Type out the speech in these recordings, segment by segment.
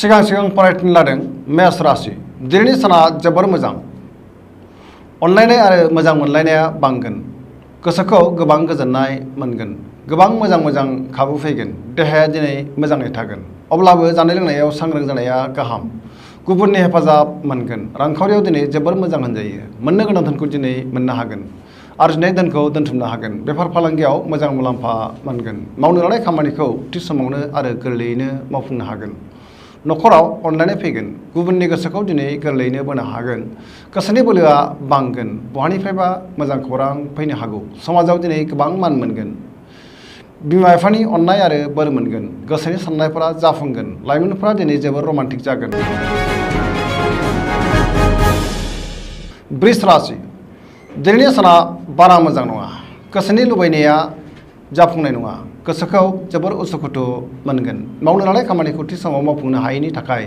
सिगां सिगां फरायनो लादों मेष राशि। दिनैनि साना जोबोर मोजां। अनलायनाय आरो मोजां मोनलायनाया बांगोन। गोसोखौ गोबां गोजोननाय मोनगोन। गोबां मोजां मोजां खाबु फैगोन। देहाया दिनै मोजाङै थागोन। अब्लाबो जानाय लोंनायाव सांग्रां जानाया गाहाम। गुबुननि हेफाजाब मोनगोन। रांखावरियाव दिनै जोबोर मोजां होनजायो। मोननो गोनां धोनखौ दिनै मोननो हागोन। आरजिनाय धोनखौ दोनथुमनो हागोन। बेफार फालांगियाव मोजां मुलाम्फा मोनगोन। मावनो लानाय खामानिखौ थि समावनो आरो गोरलैयैनो मावफुंनो हागोन। न'खराव अनलायनाय फैगोन। गुबुननि गोसोखौ दिनै गोरलैयैनो बोनो हागोन। गोसोनि बोलोआ बांगोन। बहानिफ्रायबा मोजां खौरां फैनो हागौ। समाजाव दिनै गोबां मान मोनगोन। बिमा बिफानि अननाय आरो बोर मोनगोन। गोसोनि साननायफोरा जाफुंगोन। लाइमोनफोरा दिनै जोबोर रमान्टिक जागोन। वृष राशि। दिनैनि साना बारा मोजां नङा। गोसोनि लुबैनाया जाफुंनाय नङा। गोसोखौ जोबोर उसुखुथु मोनगोन। मावनो लानाय खामानिखौ थि समाव मावफुंनो हायैनि थाखाय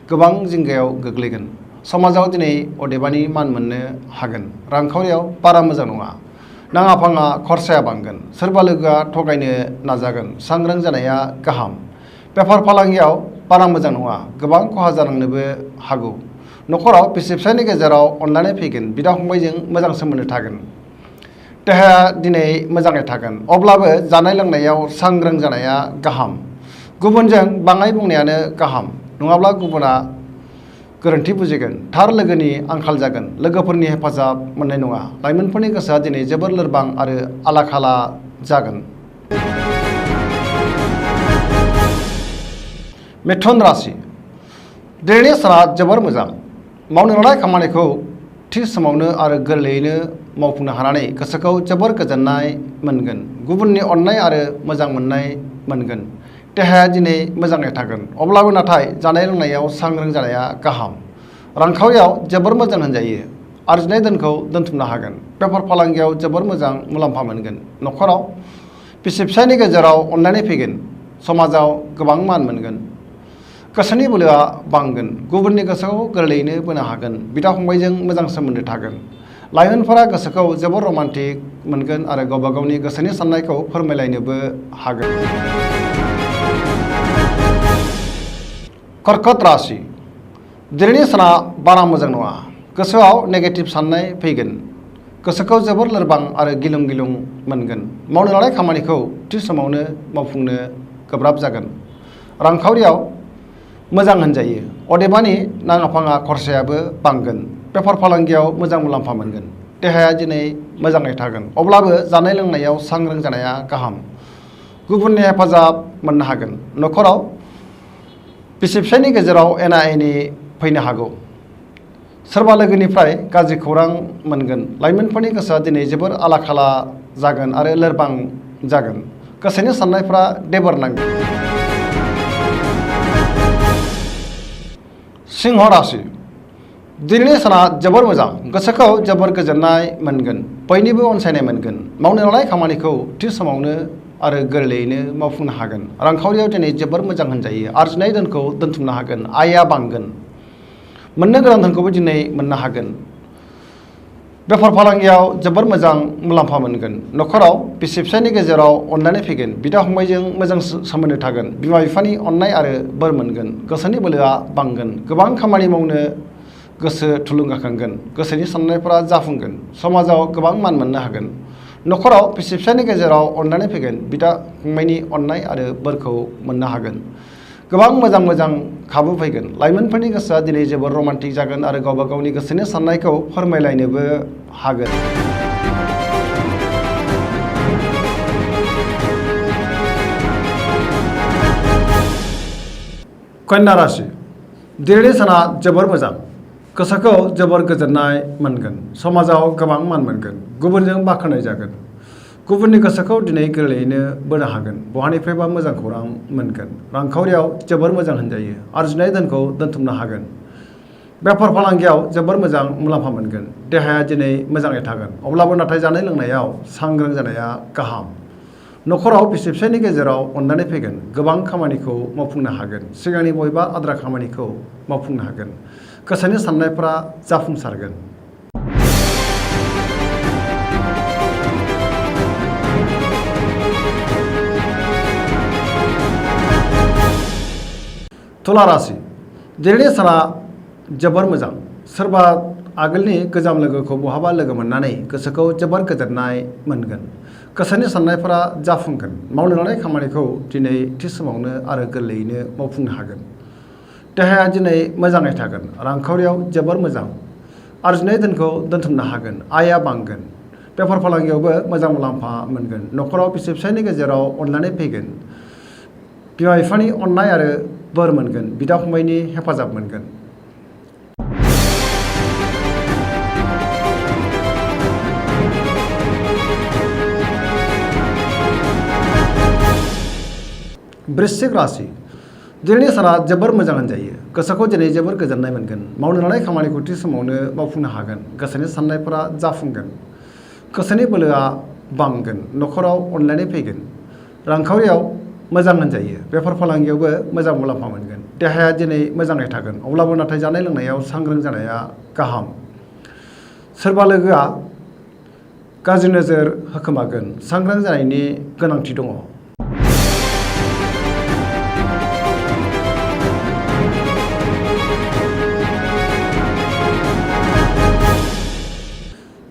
गोबां जिंगायाव गोग्लैगोन। समाजाव दिनै अदेबानि मान मोननो हागोन। रांखावरियाव बारा मोजां नङा। नाङा फाङा खरसाया बांगोन। सोरबा लोगोआ थगायनो नाजागोन। सांग्रां जानाया गाहाम। बेफार फालांगियाव बारा मोजां नङा। गोबां खहा जानांनोबो हागौ। न'खराव बिसि फिसायनि गेजेराव अनलायनाय फैगोन। बिदा फंबायजों मोजां सोमोन्दो थागोन। देहाया दिनै मोजाङै थागोन। अब्लाबो जानाय लोंनायाव सांग्रां जानाया गाहाम। गुबुनजों बाङाय बुंनायानो गाहाम। नङाब्ला गुबुना गोरोन्थि बुजिगोन। थार लोगोनि आंखाल जागोन। लोगोफोरनि हेफाजाब मोननाय नङा। लाइमोनफोरनि गोसोआ दिनै जोबोर लोरबां आरो आला-खाला जागोन। मिथुन राशि। दिनैनि साना जोबोर मोजां। मावनो लानाय खामानिखौ थि समावनो आरो गोरलैयैनो मावफुंनो हानानै गोसोखौ जोबोर गोजोननाय मोनगोन। गुबुननि अननाय आरो मोजां मोननाय मोनगोन। देहाया दिनै मोजाङै थागोन। अब्लाबो नाथाय जानाय लोंनायाव सांग्रां जानाया गाहाम। रांखावरियाव जोबोर मोजां होनजायो। आरजिनाय धोनखौ दोनथुमनो हागोन। बेफार फालांगियाव जोबोर मोजां मुलाम्फा मोनगोन। न'खराव बिसि फिसायनि गेजेराव अनलायनाय फैगोन। समाजाव गोबां मान मोनगोन। गोसोनि बोलोआ बांगोन। गुबुननि गोसोखौ गोरलैयैनो बोनो हागोन। बिदा फंबायजों मोजां सोमोन्दो थागोन। लाइमोनफोरा गोसोखौ जोबोर रमान्टिक मोनगोन आरो गावबा गावनि गोसोनि साननायखौ फोरमायलायनोबो हागोन। कर्कट राशि। दिनैनि साना बारा मोजां नङा। गोसोआव नेगेटिभ साननाय फैगोन। गोसोखौ जोबोर लोरबां आरो गिलुं गिलुं मोनगोन। मावनो लानाय खामानिखौ थि समावनो मावफुंनो गोब्राब जागोन। रांखावरियाव मोजां होनजायो। अदेबानि नाङा फाङा खरसायाबो बांगोन। बेफार फालांगियाव मोजां मुलाम्फा मोनगोन। देहाया दिनै मोजाङै थागोन। अब्लाबो जानाय लोंनायाव सांग्रां जानाया गाहाम। गुबुननि हेफाजाब मोननो हागोन। न'खराव बिसि फिसायनि गेजेराव एना एनि फैनो हागौ। सोरबा लोगोनिफ्राय गाज्रि खौरां मोनगोन। लाइमोनफोरनि गोसोआ दिनै जोबोर आला-खाला जागोन आरो लोरबां जागोन। गोसोनि साननायफ्रा देबोर नांगोन। सिंह राशि। दिनैनि साना जोबोर मोजां। गोसोखौ जोबोर गोजोननाय मोनगोन। बयनिबो अनसायनाय मोनगोन। मावनो लानाय खामानिखौ थि समावनो आरो गोरलैयैनो मावफुंनो हागोन। रांखावरियाव दिनै जोबोर मोजां होनजायो। आरजिनाय धोनखौ दोनथुमनो हागोन। आयआ बांगोन। मोननो गोनां धोनखौबो दिनै मोननो हागोन। बेफार फालांगियाव जोबोर मोजां मुलाम्फा मोनगोन। न'खराव बिसि फिसायनि गेजेराव अनलायनाय फैगोन। बिदा फंबायजों मोजां सोमोन्दो थागोन। बिमा बिफानि अननाय आरो बोर मोनगोन। गोसोनि बोलोआ बांगोन। गोबां खामानि मावनो गोसो थुलुंगाखांगोन। गोसोनि साननायफोरा जाफुंगोन। समाजाव गोबां मान मोननो हागोन। न'खराव बिसि फिसायनि गेजेराव अनलायनाय फैगोन। बिदा फंबायनि अननाय आरो बोरखौ मोननो हागोन। गोबां मोजां मोजां खाबु फैगोन। लाइमोनफोरनि गोसोआ दिनै जोबोर रमान्टिक जागोन आरो गावबा गावनि गोसोनि साननायखौ फोरमायलायनोबो हागोन। कन्या राशि। दिनैनि साना जोबोर मोजां। गोसोखौ जोबोर गोजोननाय मोनगोन। समाजाव गोबां मान मोनगोन। गुबुनजों बाख्नाय जागोन। गुबुननि गोसोखौ दिनै गोरलैयैनो बोनो हागोन। बहानिफ्रायबा मोजां खौरां मोनगोन। रांखावरियाव जोबोर मोजां होनजायो। आरजिनाय धोनखौ दोनथुमनो हागोन। बेफार फालांगियाव जोबोर मोजां मुलाम्फा मोनगोन। देहाया दिनै मोजाङै थागोन। अब्लाबो नाथाय जानाय लोंनायाव सांग्रां जानाया गाहाम। न'खराव बिसि फिसायनि गेजेराव अनलायनाय फैगोन। गोबां खामानिखौ मावफुंनो हागोन। सिगांनि बबेबा आद्रा खामानिखौ मावफुंनो हागोन। गोसोनि साननायफ्रा जाफुंसारगोन। तुला राशि। दिनैनि साना जोबोर मोजां। सोरबा आगोलनि गोजाम लोगोखौ बहाबा लोगो मोननानै गोसोखौ जोबोर गोजोननाय मोनगोन। गोसोनि साननायफोरा जाफुंगोन। मावनो लानाय खामानिखौ दिनै थि समावनो आरो गोरलैयैनो मावफुंनो हागोन। देहाया दिनै मोजाङै थागोन। रांखावरियाव जोबोर मोजां। आरजिनाय धोनखौ दोनथुमनो हागोन। आयआ बांगोन। बेफार फालांगियावबो मोजां मुलाम्फा मोनगोन। न'खराव बिसि फिसायनि गेजेराव अनलायनाय फैगोन। बिमा बिफानि अननाय आरो बोर मोनगोन। बिदा फंबायनि हेफाजाब मोनगोन। वृश्चिक राशि दिनैनि साना जोबोर मोजां होनजायो। गोसोखौ दिनै जोबोर गोजोननाय मोनगोन। मावनो लानाय खामानिखौ थि समावनो मावफुंनो हागोन। गोसोनि साननायफोरा जाफुंगोन। गोसोनि बोलोआ बांगोन। न'खराव अनलायनाय फैगोन। रांखावरियाव मोजां होनजायो। बेफार फालांगियावबो मोजां मुलाम्फा मोनगोन। देहाया दिनै मोजाङै थागोन। अब्लाबो नाथाय जानाय लोंनायाव सांग्रां जानाया गाहाम। सोरबा लोगोआ गाज्रि नोजोर होखोमागोन। सांग्रां जानायनि गोनांथि दङ।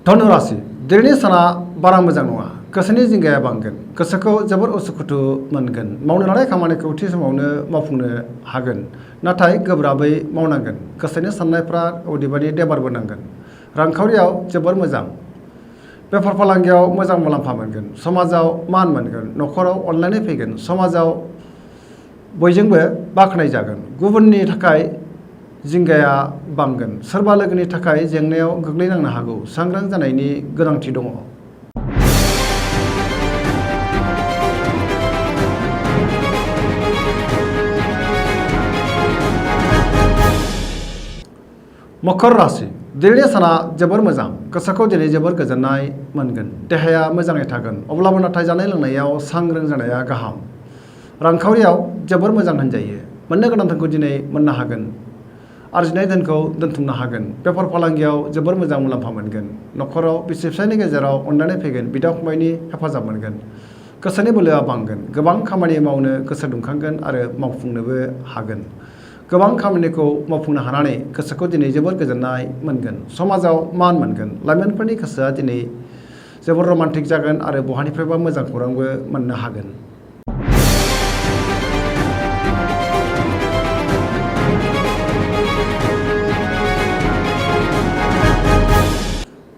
धनु राशि दिनैनि साना बारा मोजां नङा। गोसोनि जिंगाया बांगोन। गोसोखौ जोबोर उसुखुथु मोनगोन। मावनो लानाय खामानिखौ थि समावनो मावफुंनो हागोन। नाथाय गोब्राबै मावनांगोन। गोसोनि साननायफ्रा अदेबानि देबारबोनांगोन। रांखावरियाव जोबोर मोजां। बेफार फालांगियाव मोजां मुलाम्फा मोनगोन। समाजाव मान मोनगोन। न'खराव अनलायनाय फैगोन। समाजाव बयजोंबो बाख्नाय जागोन। गुबुननि थाखाय जिंगाया बांगोन। सोरबा लोगोनि थाखाय जेंनायाव गोग्लैनांनो हागौ। सांग्रां जानायनि गोनांथि दङ। मकर राशि दिनैनि साना जोबोर मोजां। गोसोखौ दिनै जोबोर गोजोननाय मोनगोन। देहाया मोजाङै थागोन। अब्लाबो नाथाय जानाय लोंनायाव सांग्रां जानाया गाहाम। रांखावरियाव जोबोर मोजां होनजायो। मोननो गोनां धोनखौ दिनै मोननो हागोन। आरजिनाय धोनखौ दोनथुमनो हागोन। बेफार फालांगियाव जोबोर मोजां मुलाम्फा मोनगोन। न'खराव बिसि फिसायनि गेजेराव अनलायनाय फैगोन। बिदा फंबायनि हेफाजाब मोनगोन। गोसोनि बोलोआ बांगोन। गोबां खामानि मावनो गोसो दुंखांगोन आरो मावफुंनोबो हागोन। गोबां खामानिखौ मावफुंनो हानानै गोसोखौ दिनै जोबोर गोजोननाय मोनगोन। समाजाव मान मोनगोन। लाइमोनफोरनि गोसोआ दिनै जोबोर रमान्टिक जागोन आरो बहानिफ्रायबा मोजां खौरांबो मोननो हागोन।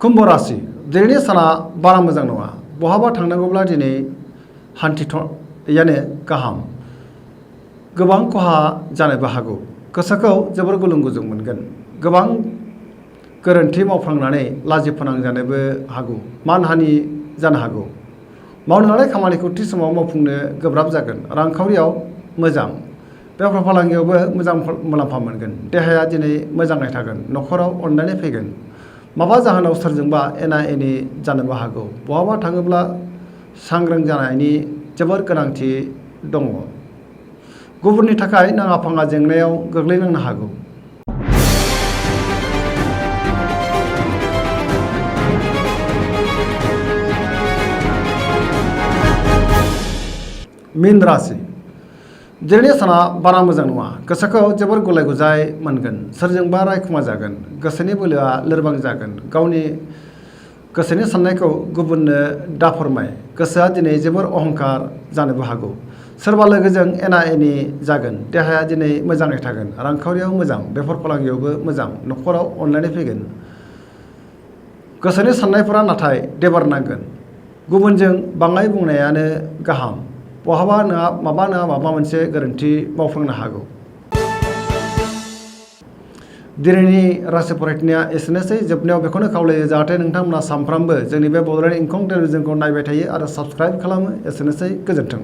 कुम्भ राशि दिनैनि साना बारा मोजां नङा। बहाबा थांनांगौब्ला दिनै हान्थिथ'यैआनो गाहाम। गोबां खहा जानोबो हागौ। गोसोखौ जोबोर गुलुं गुजुं मोनगोन। गोबां गोरोन्थि मावफ्लांनानै लाजि फोनांजानोबो हागौ। मानहानि जानो हागौ। मावनो लानाय खामानिखौ थि समाव मावफुंनो गोब्राब जागोन। रांखावरियाव मोजां। बेफार फालांगियावबो मोजां मुलाम्फा मोनगोन। देहाया दिनै मोजाङै थागोन। न'खराव अनलायनाय फैगोन। माबा जाहोनाव सोरजोंबा एना एनि जानोबो हागौ। बहाबा थाङोब्ला सांग्रां जानायनि जोबोर गोनांथि दङ। गुबुननि थाखाय नाङा फाङा जेंनायाव गोग्लैनांनो हागौ। मीन राशि दिनैनि साना बारा मोजां नङा। गोसोखौ जोबोर गुलाय गुजाय मोनगोन। सोरजोंबा रायखुमा जागोन। गोसोनि बोलोआ लोरबां जागोन। गावनि गोसोनि साननायखौ गुबुननो दाफोरमाय। गोसोआ दिनै जोबोर अहंकार जानोबो हागौ। सोरबा लोगोजों एना एनि जागोन। देहाया दिनै मोजाङै थागोन। रांखावरियाव मोजां। बेफार फालांगियावबो मोजां। न'खराव अनलायनाय फैगोन। गोसोनि साननायफोरा नाथाय देबारनांगोन। गुबुनजों बाङाय बुंनायानो गाहाम। बहाबा नङा माबा मोनसे गोरोन्थि मावफ्लांनो हागौ। दिनैनि राशि फरायथिनाया एसेनोसै। जोबनायाव बेखौनो खावलायो जाहाथे नोंथांमोना सानफ्रामबो जोंनि बे बड'लेण्ड इंखं टेलिभिजनखौ नायबाय थायो आरो साबस्क्राइब खालामो। एसेनोसै। गोजोन्थों।